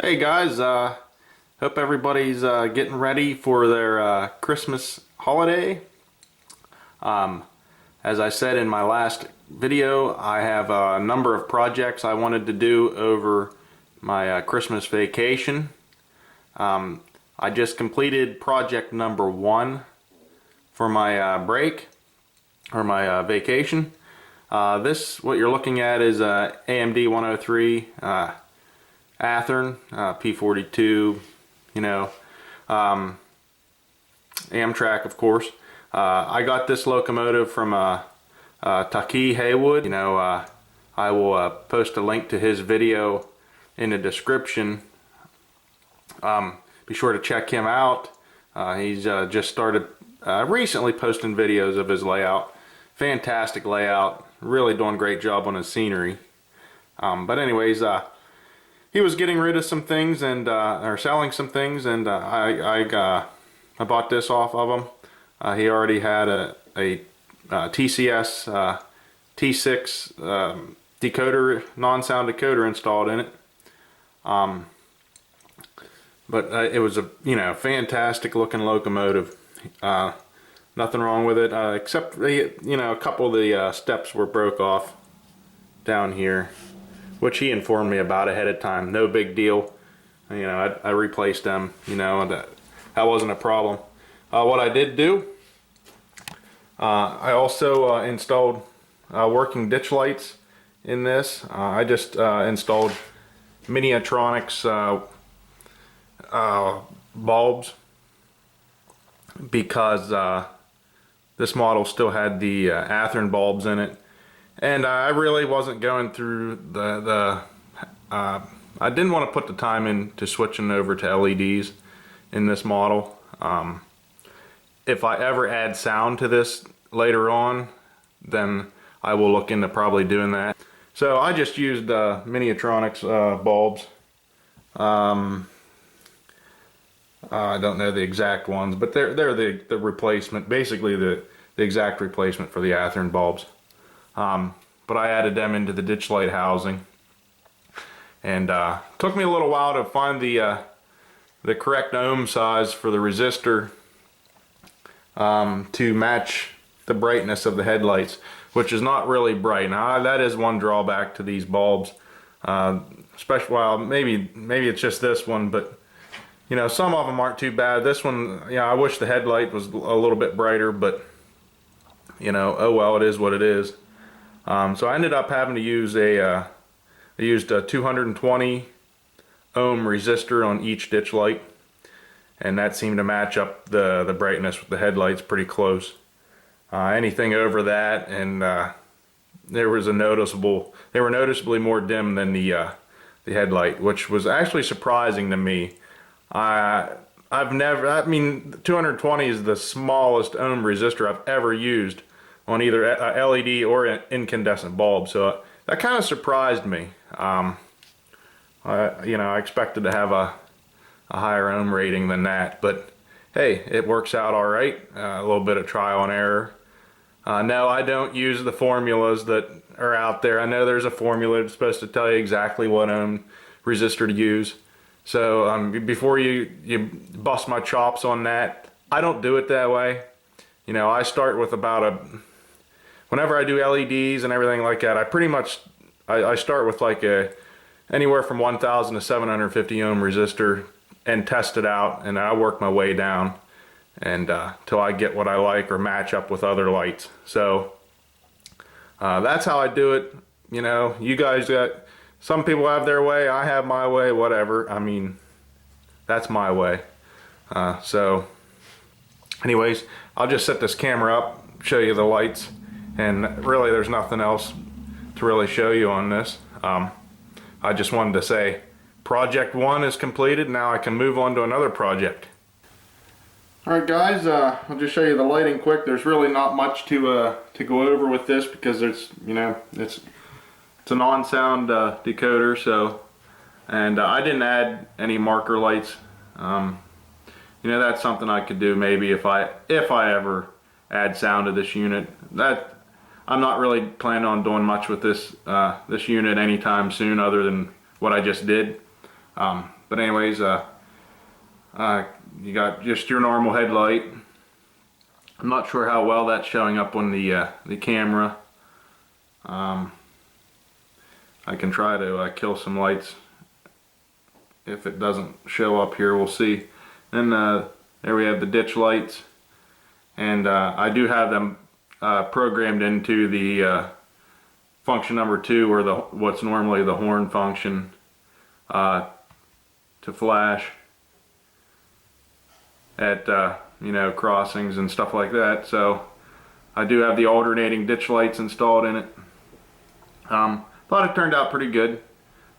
Hey guys, hope everybody's getting ready for their Christmas holiday. As I said in my last video, I have a number of projects I wanted to do over my Christmas vacation. I just completed project number 1 for my break, or my vacation. What you're looking at is AMD103 Athearn P42, Amtrak, of course. I got this locomotive from Taki Haywood. I will post a link to his video in the description. Be sure to check him out. He's just started recently posting videos of his layout. Fantastic layout. Really doing a great job on his scenery. But anyways, he was getting rid of some things and or selling some things, and I bought this off of him. He already had a TCS T6 decoder, non-sound decoder installed in it. But it was a fantastic looking locomotive. Nothing wrong with it, except a couple of the steps were broke off down here, which he informed me about ahead of time. No big deal. I replaced them. That wasn't a problem. What I did do, I also installed working ditch lights in this. I just installed Miniatronics bulbs because this model still had the Athearn bulbs in it. And I really wasn't going through I didn't want to put the time into switching over to LEDs in this model. If I ever add sound to this later on, then I will look into probably doing that. So I just used Miniatronics bulbs. I don't know the exact ones, but they're the replacement, basically the exact replacement for the Athearn bulbs. But I added them into the ditch light housing, and took me a little while to find the correct ohm size for the resistor to match the brightness of the headlights, which is not really bright. Now that is one drawback to these bulbs, especially, well, maybe it's just this one, but some of them aren't too bad. This one, I wish the headlight was a little bit brighter, but oh well, it is what it is. So I ended up having to use I used a 220 ohm resistor on each ditch light, and that seemed to match up the brightness with the headlights pretty close. Anything over that, and they were noticeably more dim than the headlight, which was actually surprising to me. 220 is the smallest ohm resistor I've ever used on either a LED or an incandescent bulb, so that kind of surprised me. I expected to have a higher ohm rating than that, but hey, it works out all right. A little bit of trial and error. No, I don't use the formulas that are out there. I know there's a formula that's supposed to tell you exactly what ohm resistor to use. So before you bust my chops on that, I don't do it that way. I start with whenever I do LEDs and everything like that, I start with like anywhere from 1,000 to 750 ohm resistor and test it out, and I work my way down and till I get what I like or match up with other lights. So that's how I do it. You guys some people have their way, I have my way, whatever. That's my way. So anyways, I'll just set this camera up, show you the lights, and really there's nothing else to really show you on this. I just wanted to say project 1 is completed. Now I can move on to another project. Alright guys, I'll just show you the lighting quick. There's really not much to go over with this because there's it's a non-sound decoder, so, and I didn't add any marker lights. That's something I could do maybe if I ever add sound to this unit. That I'm not really planning on doing much with this this unit anytime soon, other than what I just did. But anyways, you got just your normal headlight. I'm not sure how well that's showing up on the camera. I can try to kill some lights. If it doesn't show up here, we'll see. Then there we have the ditch lights, and I do have them programmed into the function number 2, or what's normally the horn function, to flash at you know, crossings and stuff like that. So I do have the alternating ditch lights installed in it. Thought it turned out pretty good.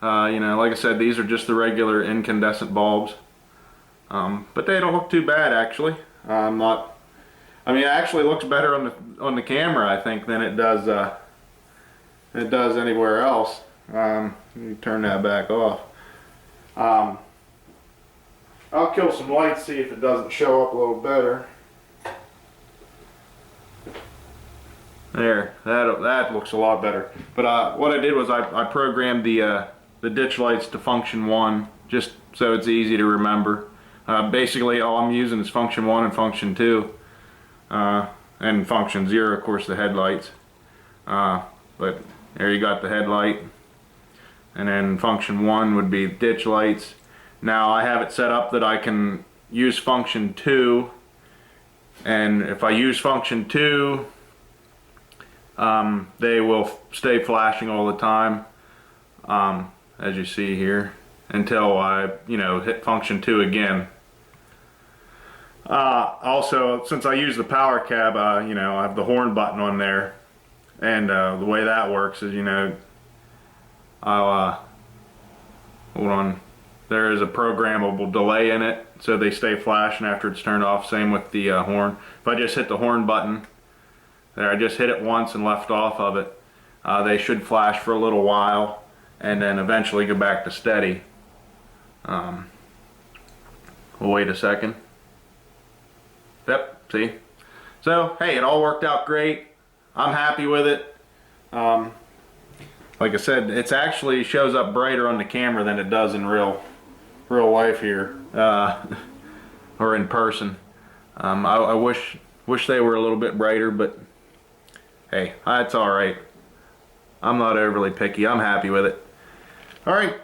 You know, like I said, these are just the regular incandescent bulbs, but they don't look too bad actually. I mean, it actually looks better on the camera, I think, than it does anywhere else. Let me turn that back off. I'll kill some lights, see if it doesn't show up a little better. There, that looks a lot better. But what I did was I programmed the ditch lights to function 1, just so it's easy to remember. Basically, all I'm using is function 1 and function 2, and function 0, of course, the headlights. But there you got the headlight, and then function 1 would be ditch lights. Now I have it set up that I can use function 2, and if I use function 2, they will stay flashing all the time, as you see here, until I, you know, hit function 2 again. Also, since I use the power cab, you know, I have the horn button on there, and the way that works is, you know, I'll hold on. There is a programmable delay in it, so they stay flashing after it's turned off. Same with the horn. If I just hit the horn button, there, I just hit it once and left off of it, they should flash for a little while and then eventually go back to steady. We'll wait a second. Yep, see? So, hey, it all worked out great. I'm happy with it. Like I said, it actually shows up brighter on the camera than it does in real life here, or in person. I wish they were a little bit brighter, but hey, that's alright. I'm not overly picky. I'm happy with it. Alright,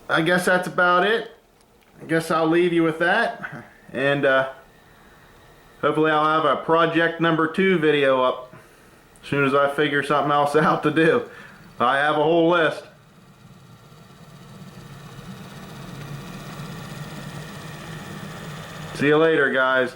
I guess that's about it. I guess I'll leave you with that, and hopefully I'll have a project number 2 video up as soon as I figure something else out to do. I have a whole list. See you later, guys.